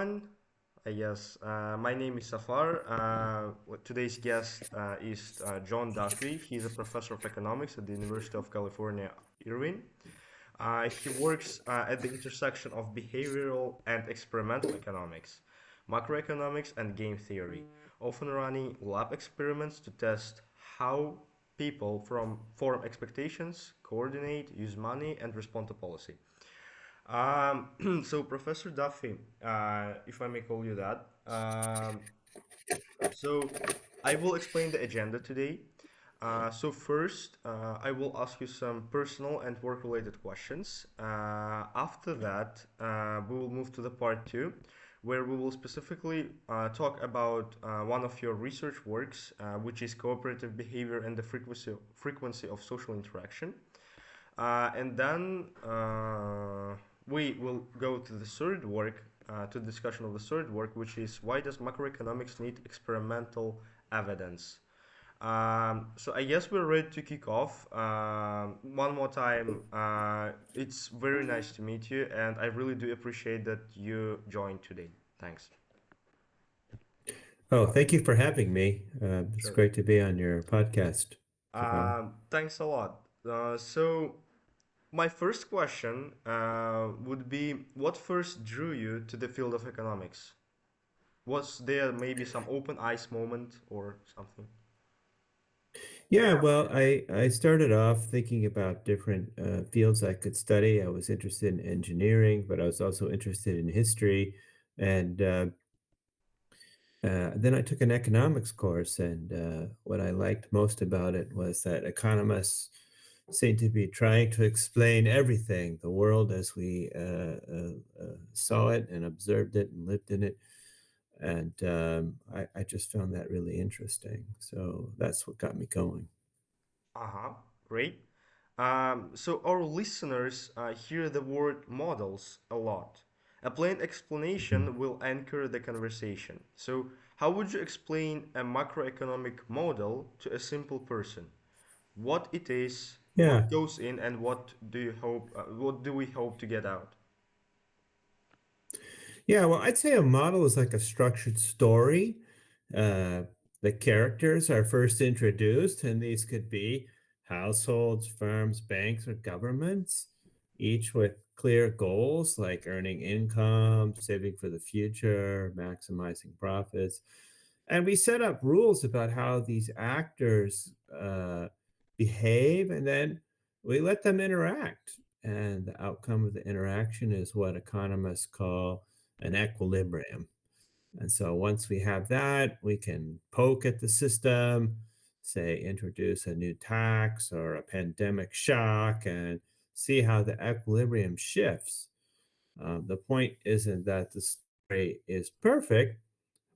everyone. I guess my name is Safar. Today's guest is John Duffy. He's a professor of economics at the University of California, Irvine. He works at the intersection of behavioral and experimental economics, macroeconomics, and game theory, often running lab experiments to test how people from form expectations, coordinate, use money, and respond to policy. So Professor Duffy, if I may call you that. So I will explain the agenda today. So first, I will ask you some personal and work-related questions. After that, we will move to the part two, where we will specifically talk about one of your research works, which is cooperative behavior and the frequency of social interaction. And then we will go to the third work, to the discussion of the third work, which is why does macroeconomics need experimental evidence? So I guess we're ready to kick off. One more time, it's very nice to meet you, and I really do appreciate that you joined today. Thanks. Oh, thank you for having me. It's Sure. great to be on your podcast, Jafar. Thanks a lot. So my first question would be, what first drew you to the field of economics? Was there maybe some open eyes moment or something? Yeah, well, I started off thinking about different fields I could study. I was interested in engineering, but I was also interested in history. And then I took an economics course, and what I liked most about it was that economists seem to be trying to explain everything, the world as we saw it and observed it and lived in it. And I just found that really interesting. So that's what got me going. Uh-huh, great. So our listeners hear the word models a lot. A plain Mhm. explanation will anchor the conversation. So how would you explain a macroeconomic model to a simple person? What it is, Yeah. what goes in, and what do we hope to get out? Yeah. Well, I'd say a model is like a structured story. Uh, the characters are first introduced, and these could be households, firms, banks, or governments, each with clear goals like earning income, saving for the future, maximizing profits. And we set up rules about how these actors behave, and then we let them interact. And the outcome of the interaction is what economists call an equilibrium. And so once we have that, we can poke at the system, say, introduce a new tax or a pandemic shock, and see how the equilibrium shifts. The point isn't that the story is perfect,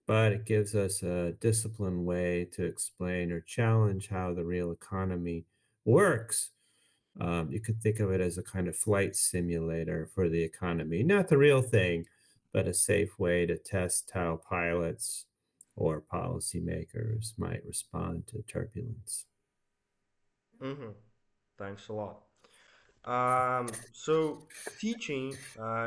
but it gives us a disciplined way to explain or challenge how the real economy works. You could think of it as a kind of flight simulator for the economy, not the real thing, but a safe way to test how pilots or policymakers might respond to turbulence. Mm-hmm. Thanks a lot. So teaching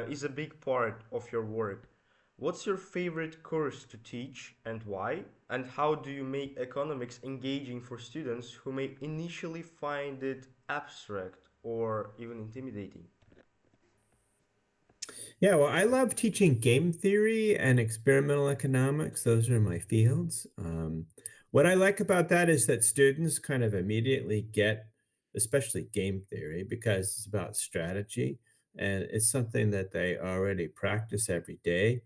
is a big part of your work. What's your favorite course to teach and why? And how do you make economics engaging for students who may initially find it abstract or even intimidating? Yeah, well, I love teaching game theory and experimental economics. Those are my fields. What I like about that is that students kind of immediately get, especially game theory, because it's about strategy and it's something that they already practice every day.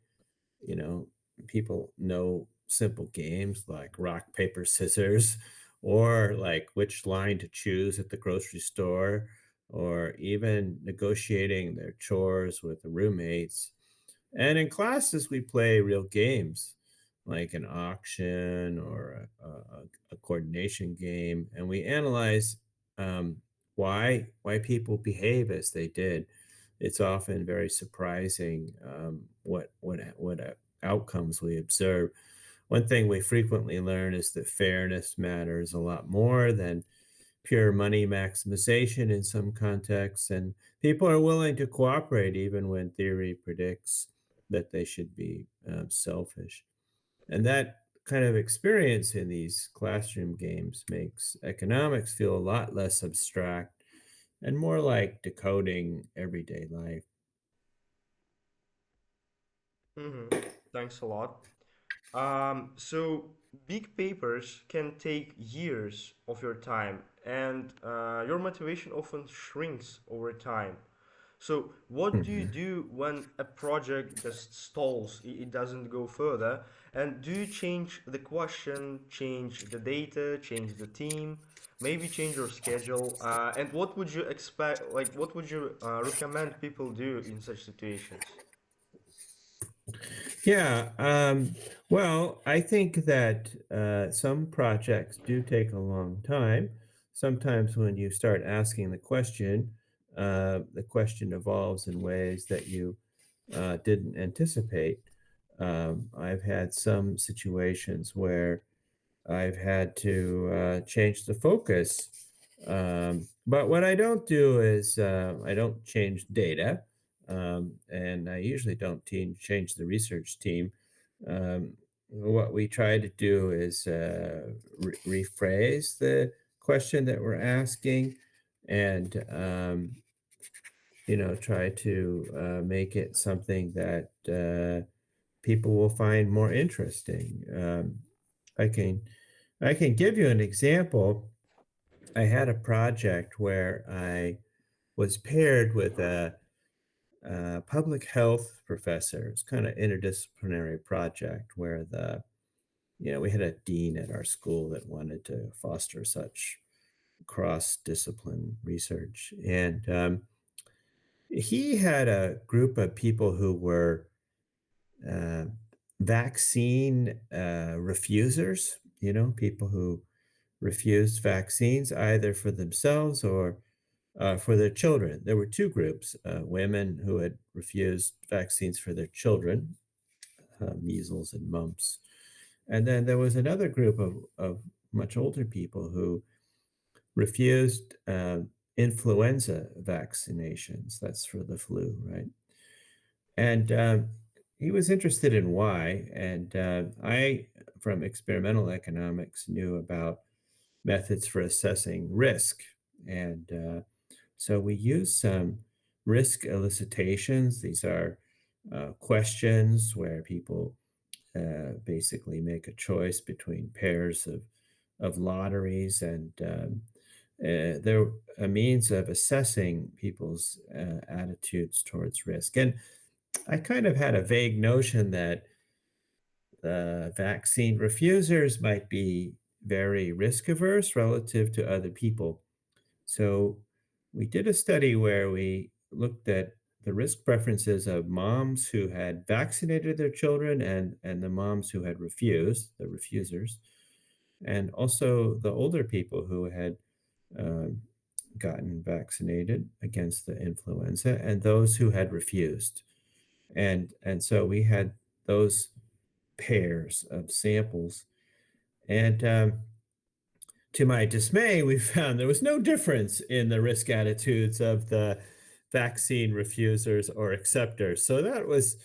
You know, people know simple games like rock, paper, scissors, or like which line to choose at the grocery store, or even negotiating their chores with the roommates. And in classes, we play real games like an auction or a coordination game, and we analyze um, why people behave as they did. It's often very surprising what outcomes we observe. One thing we frequently learn is that fairness matters a lot more than pure money maximization in some contexts, and people are willing to cooperate even when theory predicts that they should be selfish. And that kind of experience in these classroom games makes economics feel a lot less abstract and more like decoding everyday life. Mm-hmm. Thanks a lot. So big papers can take years of your time, and your motivation often shrinks over time. So what do you Mhm. do when a project just stalls? It doesn't go further, and do you change the question, change the data, change the team, maybe change your schedule? And what would you expect? Like, what would you recommend people do in such situations? Yeah, well, I think that some projects do take a long time. Sometimes when you start asking the question evolves in ways that you didn't anticipate. I've had some situations where I've had to change the focus. But what I don't do is I don't change data, and I usually don't change the research team. What we try to do is rephrase the question that we're asking and try to make it something that people will find more interesting. I can I can give you an example. I had a project where I was paired with a public health professor. It's kind of interdisciplinary project where we had a dean at our school that wanted to foster such cross-discipline research, and he had a group of people who were uh, vaccine refusers. People who refused vaccines either for themselves or for their children. There were two groups: women who had refused vaccines for their children, measles and mumps, and then there was another group of much older people who refused influenza vaccinations. That's for the flu, right? And he was interested in why. And I, from experimental economics, knew about methods for assessing risk. And so we use some risk elicitations. These are questions where people basically make a choice between pairs of lotteries, and they're a means of assessing people's attitudes towards risk. And I kind of had a vague notion that vaccine refusers might be very risk averse relative to other people. So we did a study where we looked at the risk preferences of moms who had vaccinated their children and the moms who had refused, the refusers, and also the older people who had um, gotten vaccinated against the influenza and those who had refused. And so we had those pairs of samples. And to my dismay, we found there was no difference in the risk attitudes of the vaccine refusers or acceptors. So that was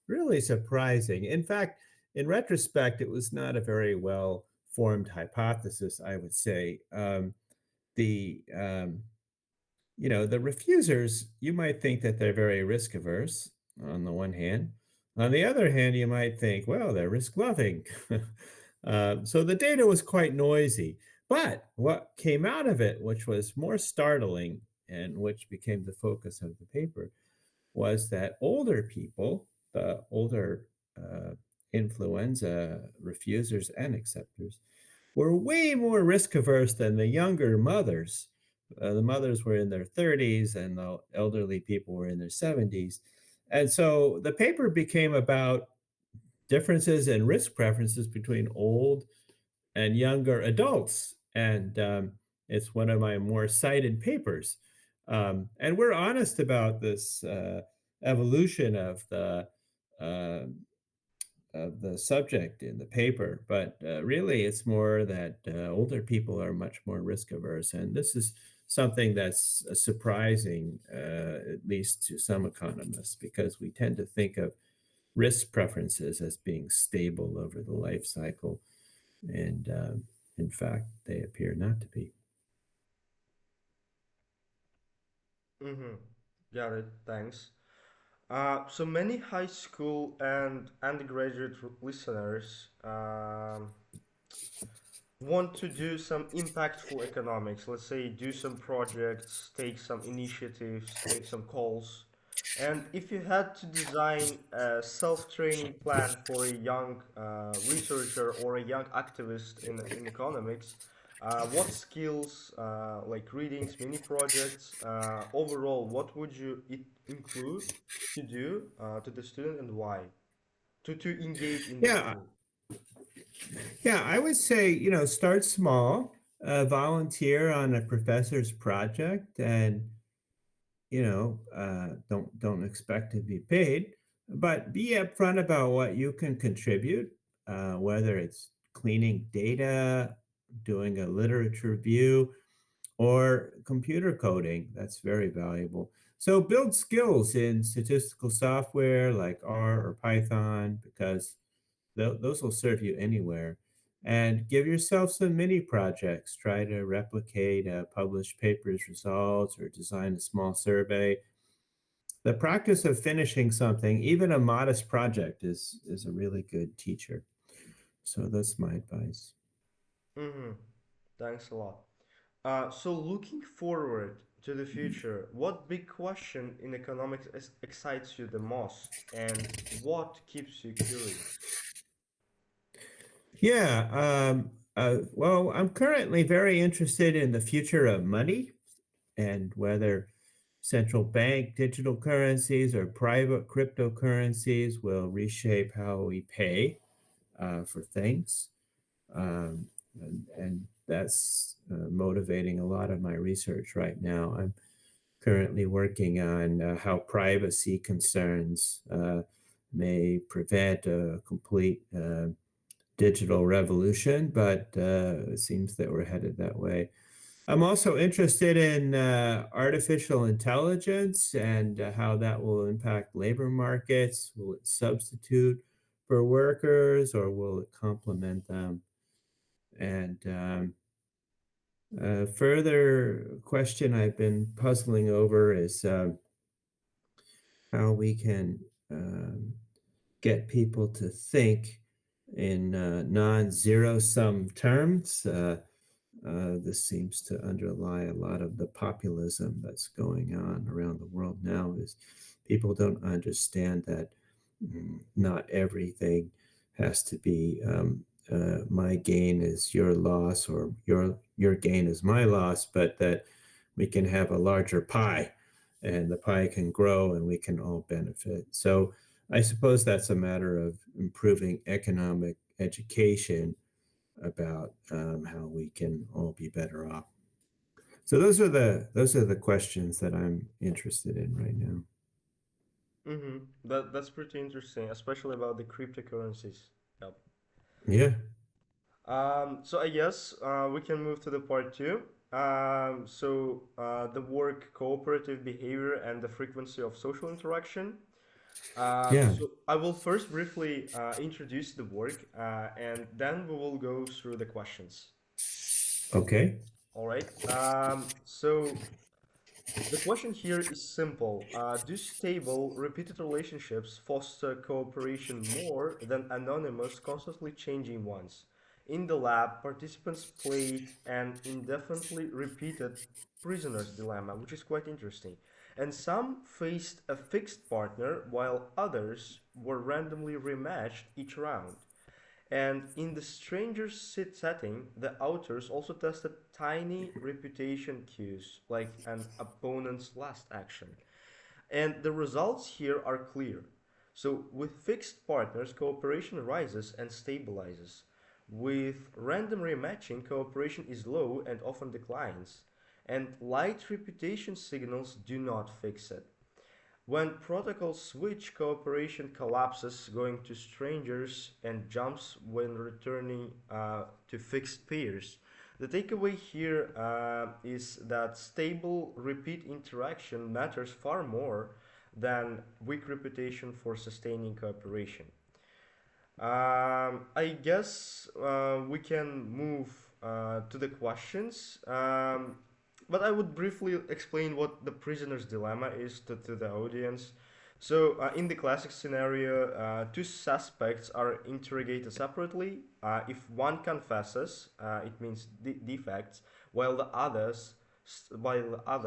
really surprising. In fact, in retrospect, it was not a very well formed hypothesis, I would say. The the refusers, you might think that they're very risk averse on the one hand. On the other hand, you might think, well, they're risk loving. So the data was quite noisy. But what came out of it, which was more startling and which became the focus of the paper, was that older people, the older influenza refusers and acceptors, were way more risk averse than the younger mothers. The mothers were in their 30s and the elderly people were in their 70s. And so the paper became about differences in risk preferences between old and younger adults. And it's one of my more cited papers. And we're honest about this evolution uh, of the subject in the paper, but really it's more that older people are much more risk averse. And this is something that's surprising, at least to some economists, because we tend to think of risk preferences as being stable over the life cycle. And in fact, they appear not to be. Mm-hmm. Got it. Thanks. So many high school and undergraduate listeners want to do some impactful economics, let's say do some projects, take some initiatives, make some calls. And if you had to design a self-training plan for a young researcher or a young activist in economics, what skills, like readings, mini projects, overall, what would you include to do to the student and why? To engage in the Yeah, school. yeah, I would say, start small, volunteer on a professor's project, and don't expect to be paid, but be upfront about what you can contribute, whether it's cleaning data, doing a literature review, or computer coding. That's very valuable. So build skills in statistical software like R or Python, because those will serve you anywhere. And give yourself some mini projects. Try to replicate published papers results or design a small survey. The practice of finishing something, even a modest project, is a really good teacher. So that's my advice. Mm-hmm. Thanks a lot. So looking forward to the future, what big question in economics excites you the most, and what keeps you curious? Yeah. Well, I'm currently very interested in the future of money and whether central bank digital currencies or private cryptocurrencies will reshape how we pay for things. And that's motivating a lot of my research right now. I'm currently working on how privacy concerns may prevent a complete digital revolution, but it seems that we're headed that way. I'm also interested in artificial intelligence and how that will impact labor markets. Will it substitute for workers or will it complement them? And a further question I've been puzzling over is how we can get people to think in non-zero sum terms. This seems to underlie a lot of the populism that's going on around the world now. Is people don't understand that not everything has to be my gain is your loss or your gain is my loss, but that we can have a larger pie and the pie can grow and we can all benefit. So I suppose that's a matter of improving economic education about how we can all be better off. So those are the questions that I'm interested in right now. Mm-hmm. That's pretty interesting, especially about the cryptocurrencies. Yep. Yeah, So I guess we can move to the part two. The work cooperative behavior and the frequency of social interaction. yeah. So I will first briefly introduce the work, and then we will go through the questions. Okay. All right. So the question here is simple. Do stable, repeated relationships foster cooperation more than anonymous, constantly changing ones? In the lab, participants played an indefinitely repeated prisoner's dilemma, which is quite interesting. And some faced a fixed partner, while others were randomly rematched each round. And in the stranger setting, the authors also tested tiny reputation cues, like an opponent's last action. And the results here are clear. So, with fixed partners, cooperation rises and stabilizes. With random rematching, cooperation is low and often declines. And light reputation signals do not fix it. When protocols switch, cooperation collapses, going to strangers, and jumps when returning to fixed pairs. The takeaway here is that stable, repeat interaction matters far more than weak reputation for sustaining cooperation. I guess we can move to the questions. But I would briefly explain what the prisoner's dilemma is to the audience. So, in the classic scenario, two suspects are interrogated separately. If one confesses, it means defects, while the other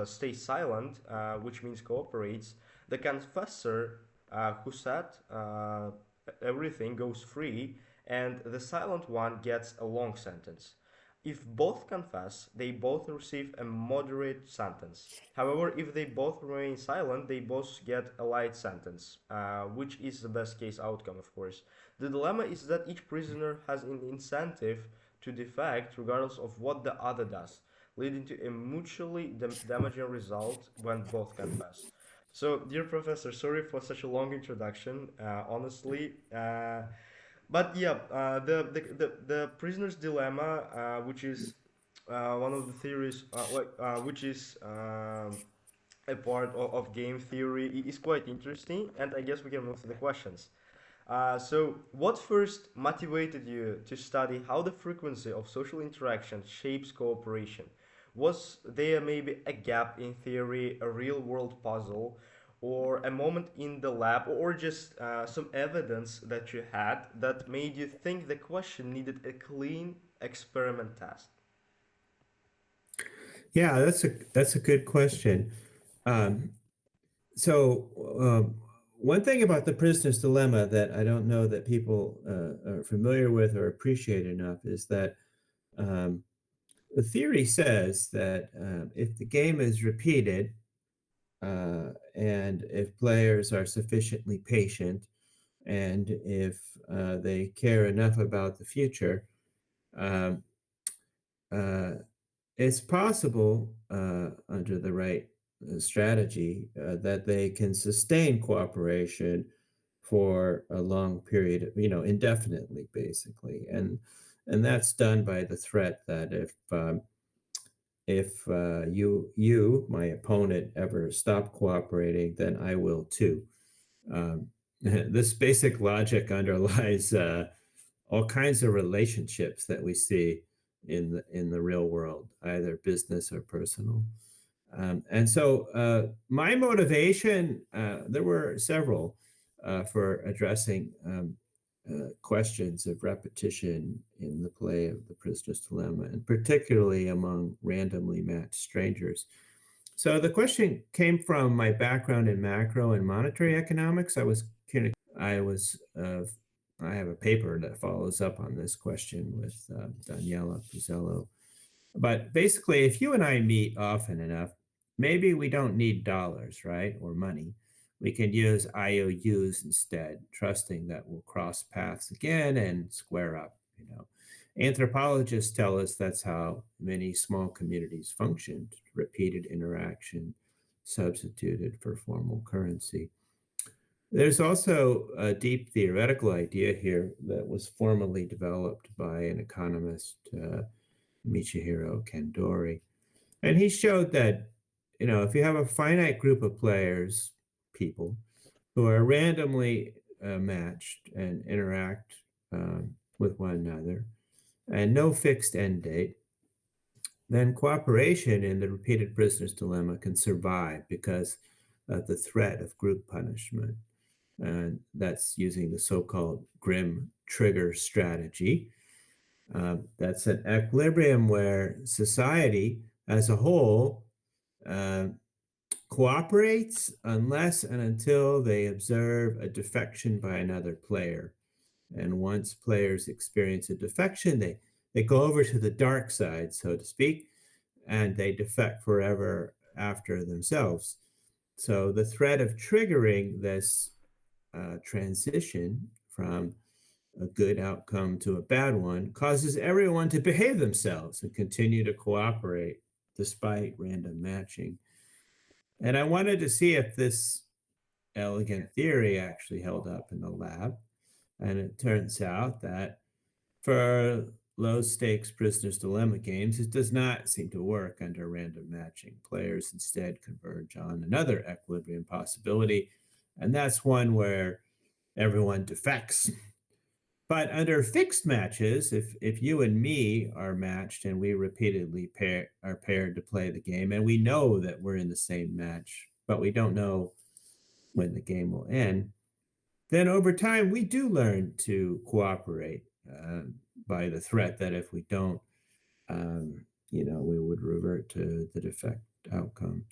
stays silent, which means cooperates. The confessor, who said everything, goes free, and the silent one gets a long sentence. If both confess, they both receive a moderate sentence. However, if they both remain silent, they both get a light sentence, which is the best case outcome, of course. The dilemma is that each prisoner has an incentive to defect regardless of what the other does, leading to a mutually damaging result when both confess. So, dear professor, sorry for such a long introduction, honestly. But yeah, the prisoner's dilemma, which is one of the theories, which is a part of game theory, is quite interesting, and I guess we can move to the questions. So, what first motivated you to study how the frequency of social interaction shapes cooperation? Was there maybe a gap in theory, a real world puzzle, or a moment in the lab, or just some evidence that you had that made you think the question needed a clean experiment test? Yeah, that's a good question. Um, so one thing about the prisoner's dilemma that I don't know that people are familiar with or appreciate enough is that um, the theory says that if the game is repeated and if players are sufficiently patient and if they care enough about the future, um, uh, it's possible under the right strategy that they can sustain cooperation for a long period, indefinitely, basically, and that's done by the threat that if you, my opponent, ever stop cooperating, then I will too. This basic logic underlies all kinds of relationships that we see in the real world, either business or personal. And so my motivation, there were several for addressing questions of repetition in the play of the prisoner's dilemma, and particularly among randomly matched strangers. So the question came from my background in macro and monetary economics. I was I have a paper that follows up on this question with Daniela Puzzello. But basically, if you and I meet often enough, maybe we don't need dollars, right? Or money. We can use IOUs instead, trusting that we'll cross paths again and square up. Anthropologists tell us that's how many small communities functioned, repeated interaction substituted for formal currency. There's also a deep theoretical idea here that was formally developed by an economist, Michihiro Kandori. And he showed that, if you have a finite group of players, people, who are randomly matched and interact with one another, and no fixed end date, then cooperation in the repeated prisoner's dilemma can survive because of the threat of group punishment. And that's using the so called grim trigger strategy. That's an equilibrium where society as a whole uh, cooperates unless and until they observe a defection by another player. And once players experience a defection, they go over to the dark side, so to speak, and they defect forever after themselves. So the threat of triggering this transition from a good outcome to a bad one causes everyone to behave themselves and continue to cooperate despite random matching. And I wanted to see if this elegant theory actually held up in the lab. And it turns out that for low stakes prisoner's dilemma games, it does not seem to work under random matching. Players instead converge on another equilibrium possibility, And that's one where everyone defects. But under fixed matches, if you and me are matched and we repeatedly are paired to play the game, and we know that we're in the same match, but we don't know when the game will end, then over time we do learn to cooperate by the threat that if we don't, we would revert to the defect outcome.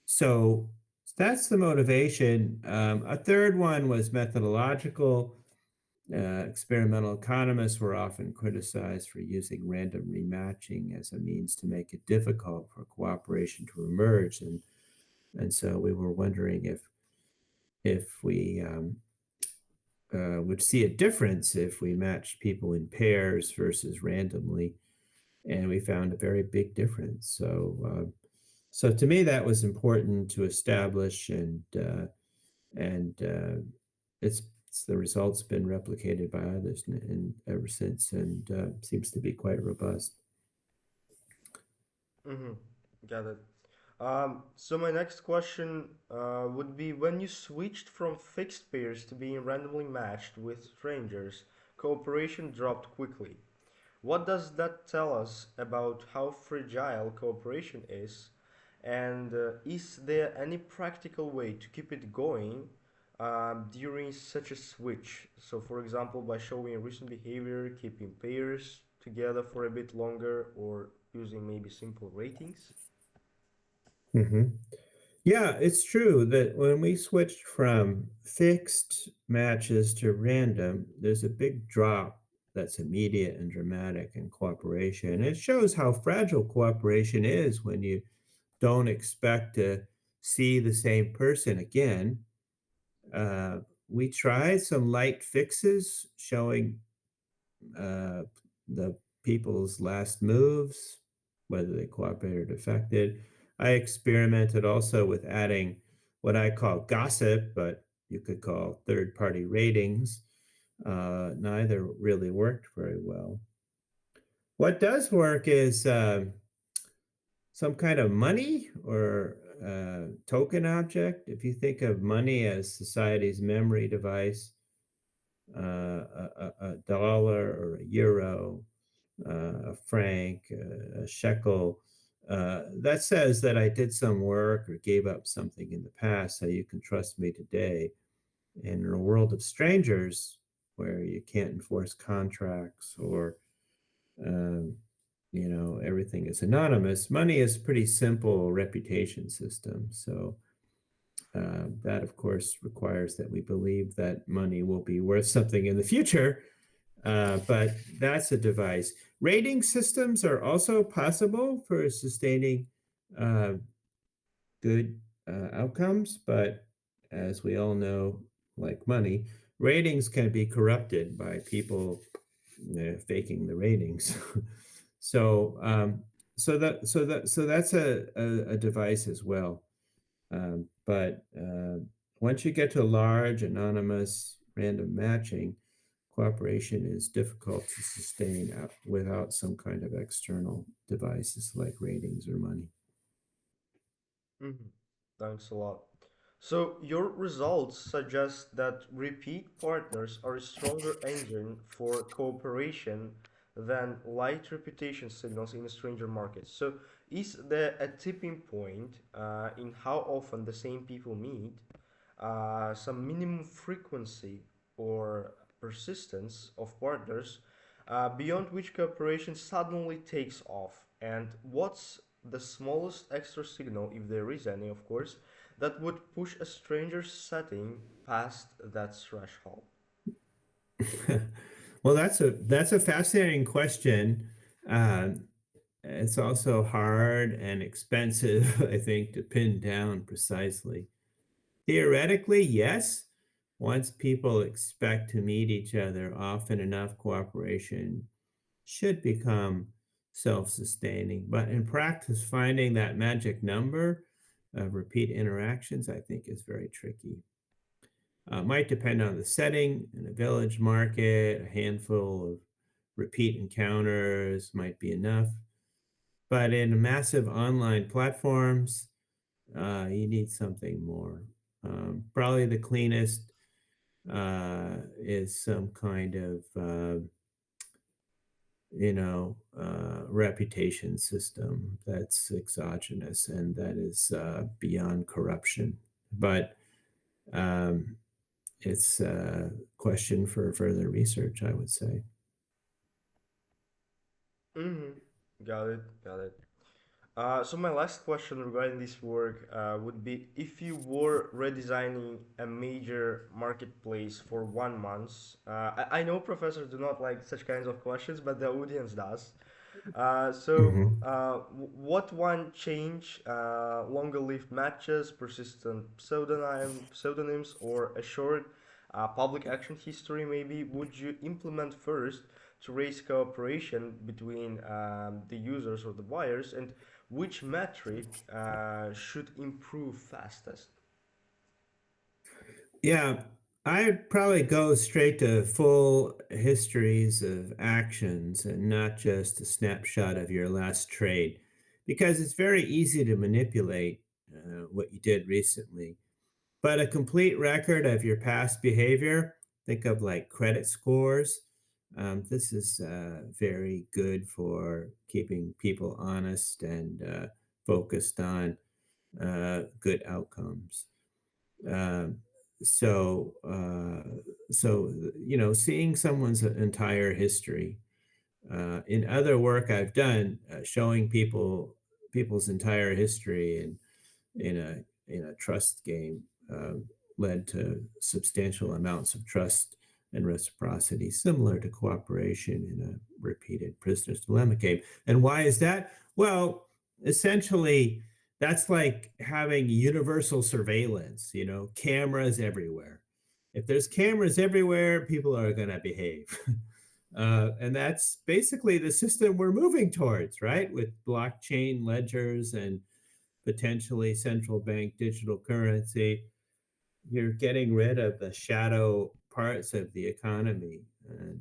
So that's the motivation. A third one was methodological. Experimental economists were often criticized for using random rematching as a means to make it difficult for cooperation to emerge, and so we were wondering if we would see a difference if we matched people in pairs versus randomly, and we found a very big difference. So to me, that was important to establish, and it's the results been replicated by others and ever since, and seems to be quite robust. Mm-hmm. Got it. So my next question would be when you switched from fixed pairs to being randomly matched with strangers, cooperation dropped quickly. What does that tell us about how fragile cooperation is? And is there any practical way to keep it going during such a switch? So, for example, by showing recent behavior, keeping pairs together for a bit longer, or using maybe simple ratings? Hmm. Yeah, it's true that when we switched from fixed matches to random, there's a big drop that's immediate and dramatic in cooperation. It shows how fragile cooperation is when you don't expect to see the same person again. Uh, we tried some light fixes showing uh, the people's last moves, whether they cooperated or defected. I experimented also with adding what I call gossip, but you could call third party ratings. Neither really worked very well. What does work is some kind of money or token object. If you think of money as society's memory device, a dollar or a euro, a franc, a shekel, that says that I did some work or gave up something in the past, so you can trust me today. And in a world of strangers, where you can't enforce contracts or um, everything is anonymous, money is a pretty simple reputation system. So that, of course, requires that we believe that money will be worth something in the future. But that's a device. Rating systems are also possible for sustaining uh, good outcomes, but as we all know, like money, ratings can be corrupted by people faking the ratings. so, so that's a device as well. But once you get to large, anonymous, random matching, cooperation is difficult to sustain without some kind of external devices like ratings or money. Mm-hmm. Thanks a lot. So, your results suggest that repeat partners are a stronger engine for cooperation than light reputation signals in stranger markets. So, is there a tipping point in how often the same people meet, some minimum frequency or persistence of partners beyond which cooperation suddenly takes off? And what's the smallest extra signal, if there is any, of course, that would push a stranger's setting past that threshold? Well, that's a fascinating question. Um, it's also hard and expensive, I think, to pin down precisely. Theoretically, yes. Once people expect to meet each other often enough, cooperation should become self sustaining. But in practice, finding that magic number of repeat interactions, I think, is very tricky. Might depend on the setting. In a village market, a handful of repeat encounters might be enough. But in massive online platforms, you need something more. Probably the cleanest is some kind of reputation system that's exogenous and that is beyond corruption. But um, it's a question for further research, I would say. Mm-hmm. Got it. Got it. So my last question regarding this work would be if you were redesigning a major marketplace for 1 month. I know professors do not like such kinds of questions, but the audience does. Mhm. What one change, longer lived matches, persistent pseudonyms, or a short public action history, maybe, would you implement first to raise cooperation between the users or the buyers, and which metric should improve fastest? Yeah, I'd probably go straight to full histories of actions and not just a snapshot of your last trade, because it's very easy to manipulate what you did recently. But a complete record of your past behavior, think of like credit scores. This is very good for keeping people honest and focused on good outcomes. Um, so, seeing someone's entire history. In other work I've done, showing people's entire history in a trust game led to substantial amounts of trust and reciprocity, similar to cooperation in a repeated prisoner's dilemma game. And why is that? Well, essentially, that's like having universal surveillance, cameras everywhere. If there's cameras everywhere, people are going to behave. And that's basically the system we're moving towards, right? With blockchain ledgers and potentially central bank digital currency, you're getting rid of the shadow parts of the economy. And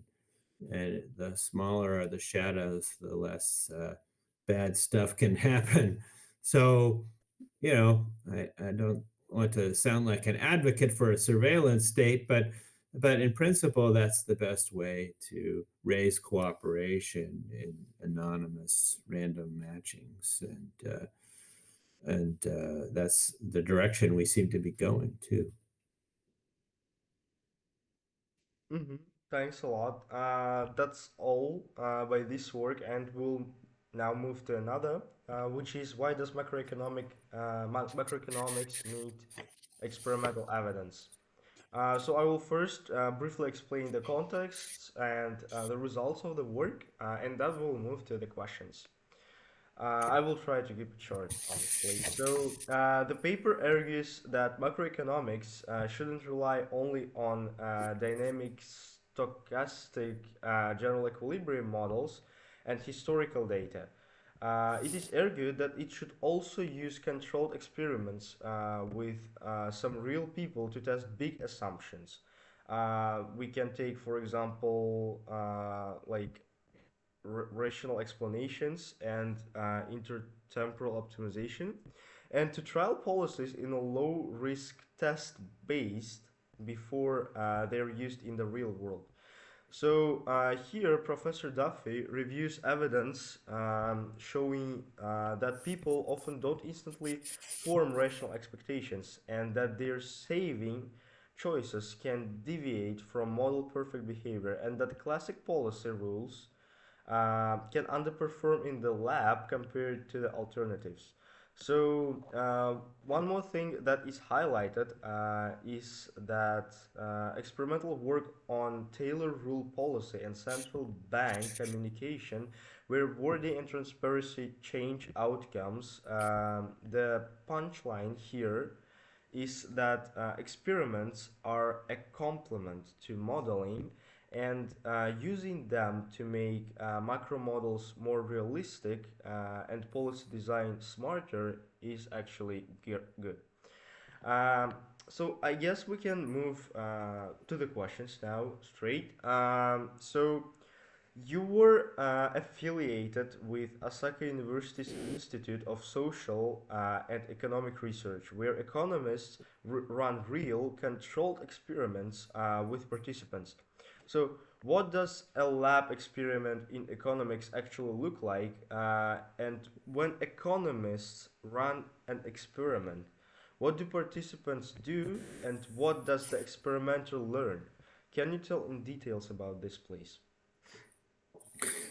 the smaller are the shadows, the less bad stuff can happen. So, I don't want to sound like an advocate for a surveillance state, but in principle, that's the best way to raise cooperation in anonymous random matchings, and that's the direction we seem to be going to. Mm-hmm. Thanks a lot. That's all by this work, and we'll now move to another, which is why does macroeconomics need experimental evidence? So I will first briefly explain the contexts and the results of the work, and that will move to the questions. I will try to keep it short, honestly. The paper argues that macroeconomics shouldn't rely only on dynamic stochastic general equilibrium models and historical data. It is argued that it should also use controlled experiments with some real people to test big assumptions. We can take, for example, like rational explanations and intertemporal optimization, and to trial policies in a low risk test based before they're used in the real world. Here, Professor Duffy reviews evidence showing that people often don't instantly form rational expectations and that their saving choices can deviate from model perfect behavior, and that classic policy rules can underperform in the lab compared to the alternatives. One more thing that is highlighted is that experimental work on Taylor rule policy and central bank communication, where wording and transparency change outcomes. The punchline here is that experiments are a complement to modeling, and using them to make macro models more realistic and policy design smarter is actually good. Um, so I guess we can move to the questions now straight. You were affiliated with Osaka University's Institute of Social and Economic Research, where economists run real, controlled experiments with participants. So, what does a lab experiment in economics actually look like? And when economists run an experiment, what do participants do, and what does the experimenter learn? Can you tell in details about this, please?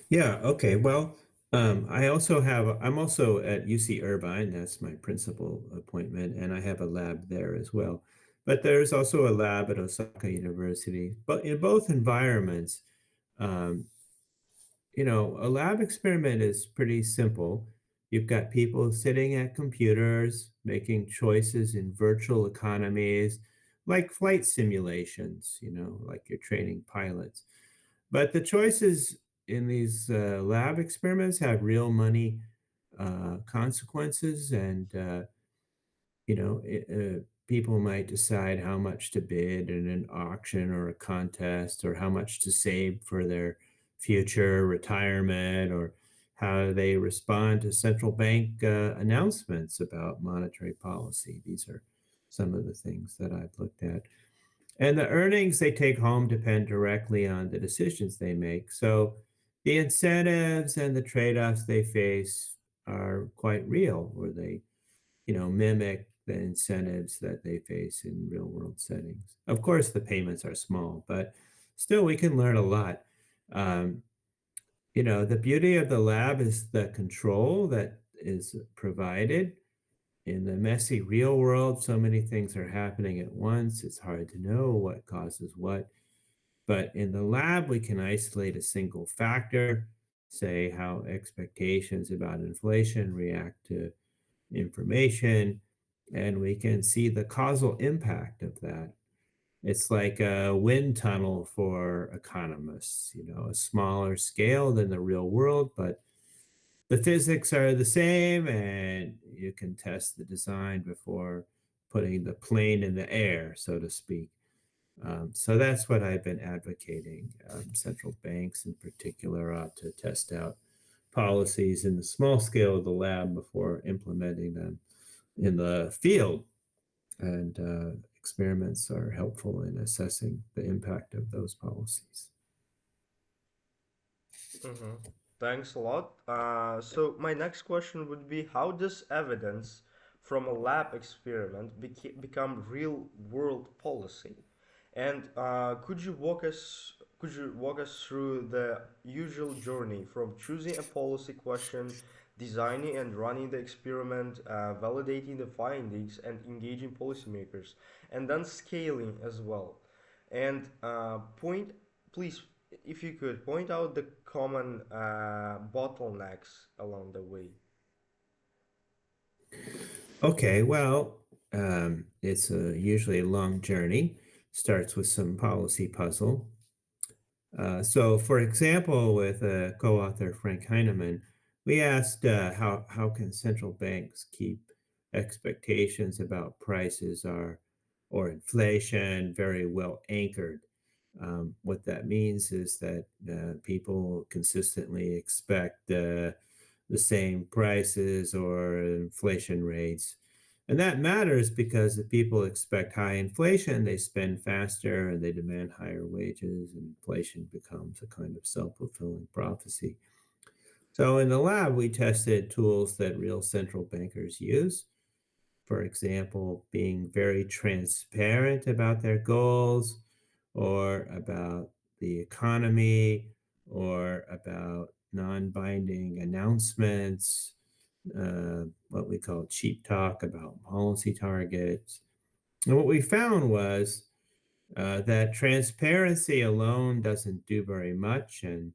Yeah, okay. Well, I'm also at UC Irvine. That's my principal appointment, and I have a lab there as well. But there's also a lab at Osaka University. But in both environments, um, a lab experiment is pretty simple. You've got people sitting at computers making choices in virtual economies, like flight simulations, like you're training pilots. But the choices in these lab experiments have real money consequences, and people might decide how much to bid in an auction or a contest, or how much to save for their future retirement, or how they respond to central bank announcements about monetary policy. These are some of the things that I've looked at. And the earnings they take home depend directly on the decisions they make. So the incentives and the trade-offs they face are quite real, or they, mimic the incentives that they face in real world settings. Of course, the payments are small, but still we can learn a lot. Um, the beauty of the lab is the control that is provided. In the messy real world, so many things are happening at once. It's hard to know what causes what. But in the lab, we can isolate a single factor, say how expectations about inflation react to information, and we can see the causal impact of that. It's like a wind tunnel for economists, a smaller scale than the real world, but the physics are the same, and you can test the design before putting the plane in the air, so to speak. So that's what I've been advocating. Central banks, in particular, ought to test out policies in the small scale of the lab before implementing them in the field. And experiments are helpful in assessing the impact of those policies. Mm-hmm. Thanks a lot. So my next question would be, how does evidence from a lab experiment become real world policy? And could you walk us through the usual journey from choosing a policy question, designing and running the experiment, validating the findings, and engaging policymakers, and then scaling as well? And please, if you could point out the common bottlenecks along the way. Okay, well, it's usually a long journey. Starts with some policy puzzle. So, for example, with co-author Frank Heinemann, we asked how can central banks keep expectations about prices or inflation very well anchored. What that means is that people consistently expect the same prices or inflation rates. And that matters because if people expect high inflation, they spend faster and they demand higher wages, and inflation becomes a kind of self fulfilling prophecy. So, in the lab, we tested tools that real central bankers use. For example, being very transparent about their goals, or about the economy, or about non binding announcements, what we call cheap talk about policy targets. And what we found was that transparency alone doesn't do very much, and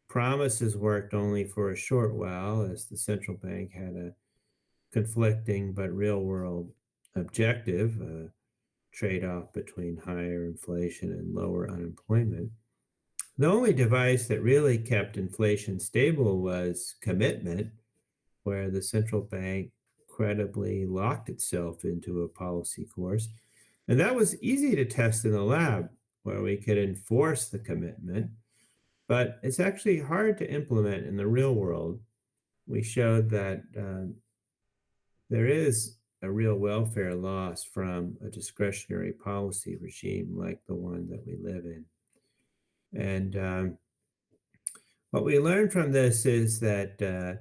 promises worked only for a short while, as the central bank had a conflicting but real world objective, trade off between higher inflation and lower unemployment. The only device that really kept inflation stable was commitment, where the central bank credibly locked itself into a policy course. And that was easy to test in the lab, where we could enforce the commitment. but it's actually hard to implement in the real world. We showed that there is a real welfare loss from a discretionary policy regime like the one that we live in. And what we learned from this is that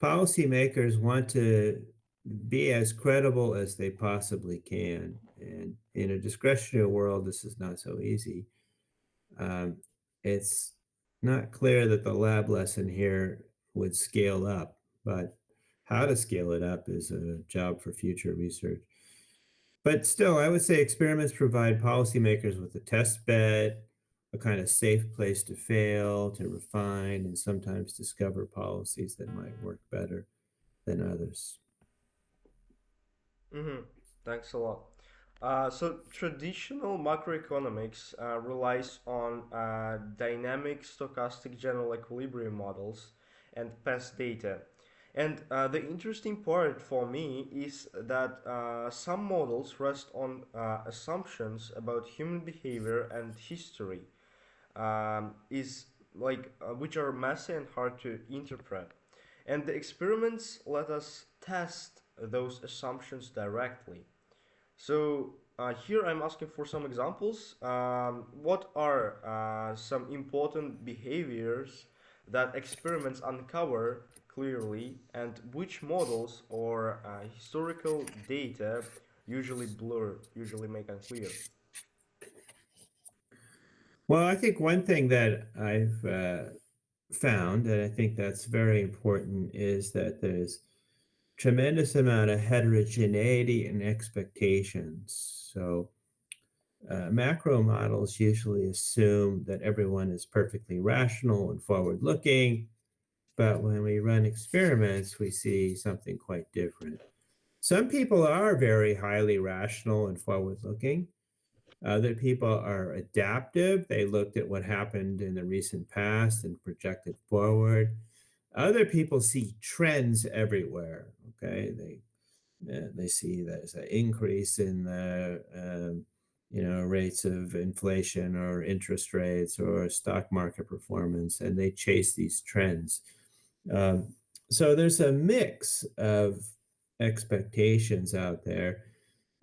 policymakers want to be as credible as they possibly can. And in a discretionary world, this is not so easy. Um, it's not clear that the lab lesson here would scale up, but how to scale it up is a job for future research. But still, I would say experiments provide policymakers with a test bed, a kind of safe place to fail, to refine, and sometimes discover policies that might work better than others. Mm-hmm. Thanks a lot. So traditional macroeconomics relies on dynamic stochastic general equilibrium models and past data. And the interesting part for me is that some models rest on assumptions about human behavior and history, is which are messy and hard to interpret. And the experiments let us test those assumptions directly. So here I'm asking for some examples. What are some important behaviors that experiments uncover clearly, and which models or historical data usually blur, usually make unclear? Well, I think one thing that I've found, and I think that's very important, is that there's tremendous amount of heterogeneity in expectations. So macro models usually assume that everyone is perfectly rational and forward looking, but when we run experiments, we see something quite different. Some people are very highly rational and forward looking. Other people are adaptive. They looked at what happened in the recent past and projected forward. Other people see trends everywhere. Okay, they see there's an increase in the rates of inflation or interest rates or stock market performance, and they chase these trends. Um, so there's a mix of expectations out there,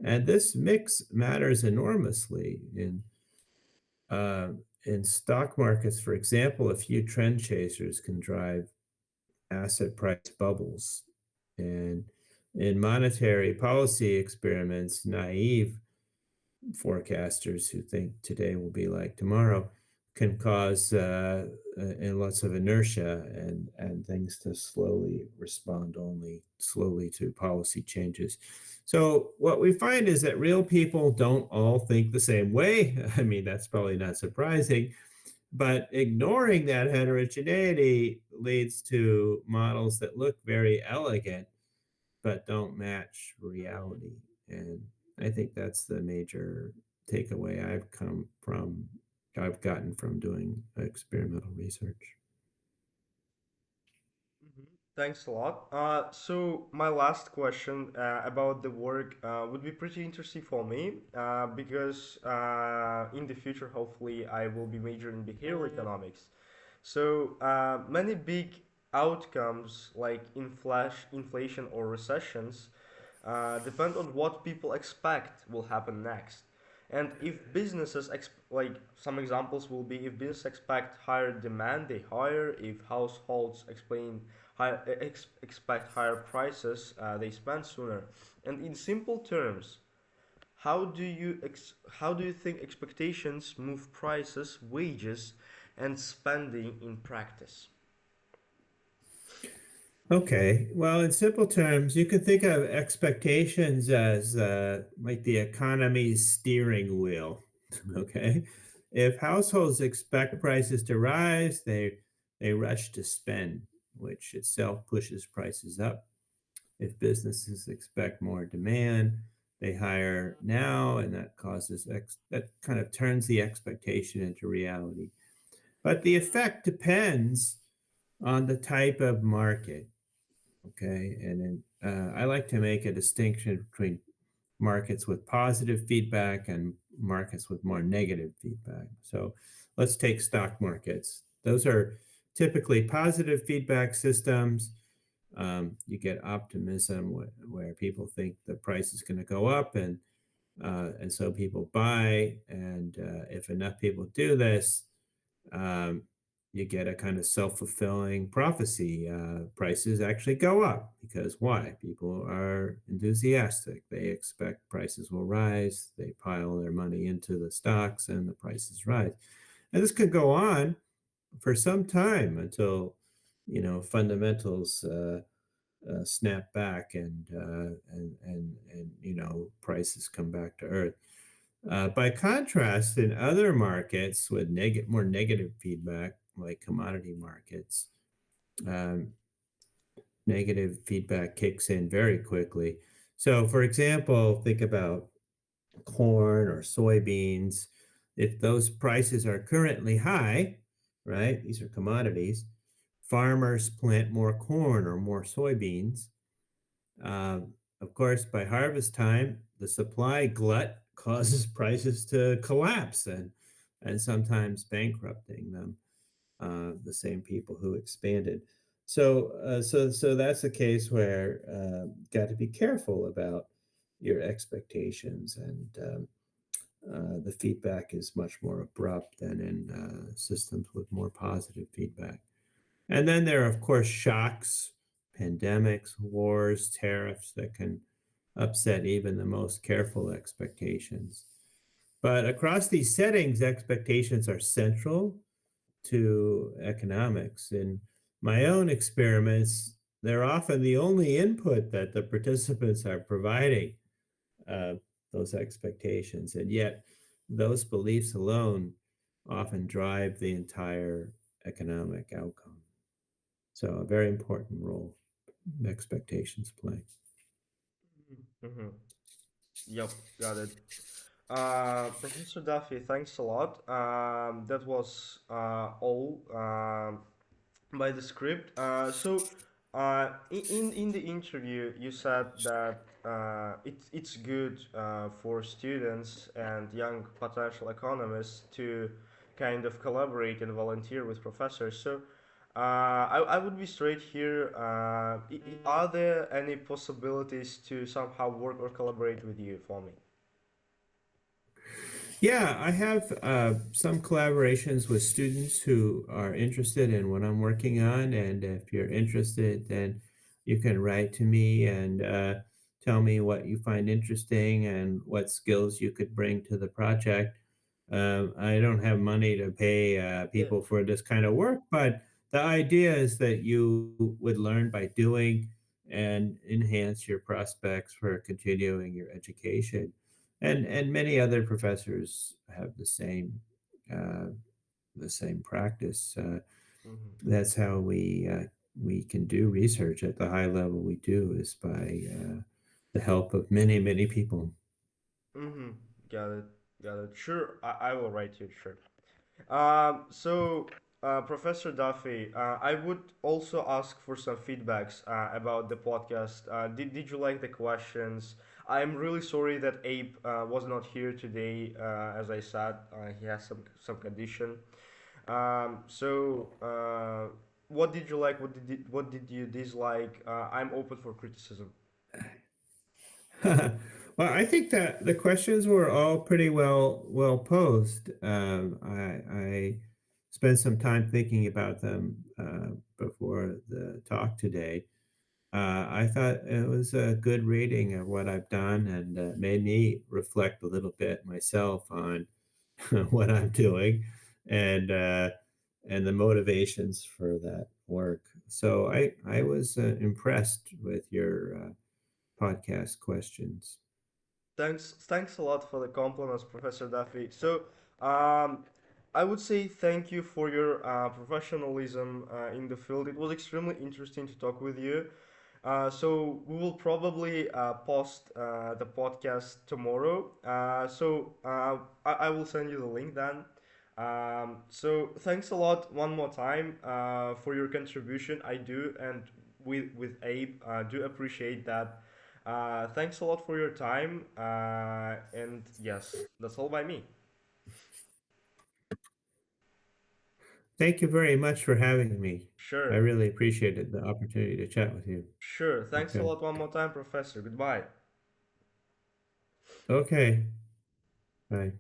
and this mix matters enormously uh, in stock markets. For example, a few trend chasers can drive asset price bubbles. And in monetary policy experiments, naive forecasters who think today will be like tomorrow can cause and lots of inertia and things to slowly respond only slowly to policy changes. So what we find is that real people don't all think the same way. I mean, that's probably not surprising, but ignoring that heterogeneity leads to models that look very elegant but don't match reality. And I think that's the major takeaway I've gotten from doing experimental research. Mhm. Thanks a lot. So my last question about the work would be pretty interesting for me because in the future, hopefully, I will be majoring in behavioral economics. So many big outcomes like inflation or recessions depend on what people expect will happen next. And if like some examples will be if businesses expect higher demand, they hire. If households expect higher prices, they spend sooner. And in simple terms, how do you think expectations move prices, wages, and spending in practice? Okay, well, in simple terms, you could think of expectations as like the economy's steering wheel. Okay, if households expect prices to rise, they rush to spend, which itself pushes prices up. If businesses expect more demand, they hire now, and that kind of turns the expectation into reality. But the effect depends on the type of market. Okay, and then I like to make a distinction between markets with positive feedback and markets with more negative feedback. So let's take stock markets. Those are typically positive feedback systems. You get optimism where people think the price is going to go up, and so people buy. And if enough people do this, um, you get a kind of self-fulfilling prophecy. Prices actually go up because why? People are enthusiastic. They expect prices will rise. They pile their money into the stocks, and the prices rise. And this could go on for some time until fundamentals snap back, and prices come back to earth. By contrast, in other markets with more negative feedback, like commodity markets, um, negative feedback kicks in very quickly. So, for example, think about corn or soybeans. If those prices are currently high, right, these are commodities, farmers plant more corn or more soybeans. Of course, by harvest time, the supply glut causes prices to collapse and sometimes bankrupting them, the same people who expanded. So that's a case where got to be careful about your expectations, and the feedback is much more abrupt than in systems with more positive feedback. And then there are, of course, shocks, pandemics, wars, tariffs that can upset even the most careful expectations. But across these settings, expectations are central to economics. In my own experiments, they're often the only input that the participants are providing, uh, those expectations. And yet, those beliefs alone often drive the entire economic outcome. So, a very important role expectations play. Mm-hmm. Yep, got it. Professor Duffy, thanks a lot. That was all by the script. In the interview, you said that it's good for students and young potential economists to kind of collaborate and volunteer with professors. I would be straight here. Are there any possibilities to somehow work or collaborate with you for me? Yeah, I have some collaborations with students who are interested in what I'm working on. And if you're interested, then you can write to me and tell me what you find interesting and what skills you could bring to the project. I don't have money to pay Yeah. people for this kind of work, but the idea is that you would learn by doing and enhance your prospects for continuing your education. And many other professors have uh, the same practice. Mm-hmm. That's how we can do research at the high level we do is by the help of many people. Mm-hmm. Got it. Got it. Sure, I will write you. Sure. Professor Duffy, I would also ask for some feedbacks about the podcast. Did you like the questions? I'm really sorry that Abe was not here today. As I said, he has some condition. What did you like? What did you dislike? I'm open for criticism. Well, I think that the questions were all pretty well posed. I spent some time thinking about them before the talk today. I thought it was a good reading of what I've done, and made me reflect a little bit myself on what I'm doing, and uh, and the motivations for that work. So I was impressed with your podcast questions. Thanks a lot for the compliments, Professor Duffy. Um, I would say thank you for your professionalism in the field. It was extremely interesting to talk with you. We will probably post the podcast tomorrow. I will send you the link then. Thanks a lot one more time for your contribution. I do, and with Abe, do appreciate that. Thanks a lot for your time. Yes, that's all by me. Thank you very much for having me. I Sure, really appreciated the opportunity to chat with you. sure. Thanks a Okay. lot one more time, Professor. Goodbye. Okay. Bye.